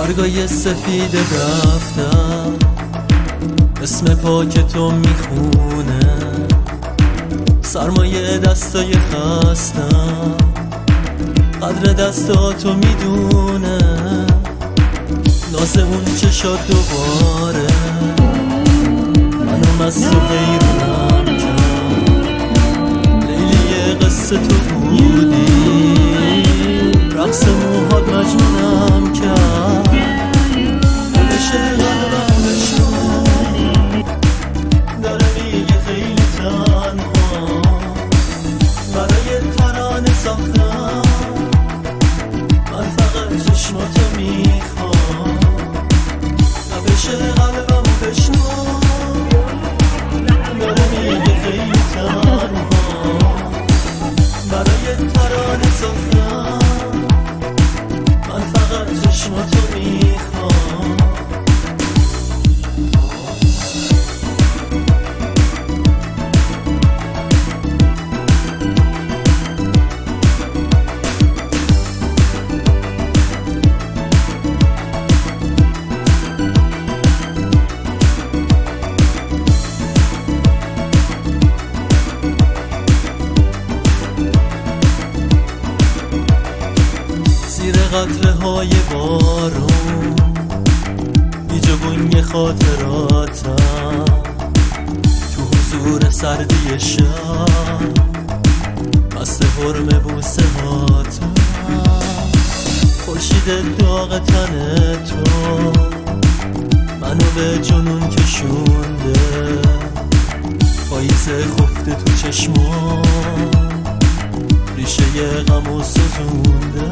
برگای سفید دفتر اسم پاک تو میخونه، سرمایه دستای خستم قدر دستاتو میدونه، ناز اون چشات دوباره منو مست و حیرونم کرد. لیلی قصه تو بودی، رقص موهات مجنونم کرد. بشه قلبم بشو داره میگه خیلی تنها، برای ترانه ساختم من فقط چشماتو میخوام. بشه قلبم بشنو داره میگه خیلی تنها، برای ترانه ساختم من فقط چشماتو میخوام. زیر قطره های بارون بیجبونگ خاطراتم، تو حضور سردی شب مست حرم بوسه هاتم. خورشید داغ تن تو منو به جنون کشونده، پاییز خفته تو چشمان ریشه غمو سوزونده.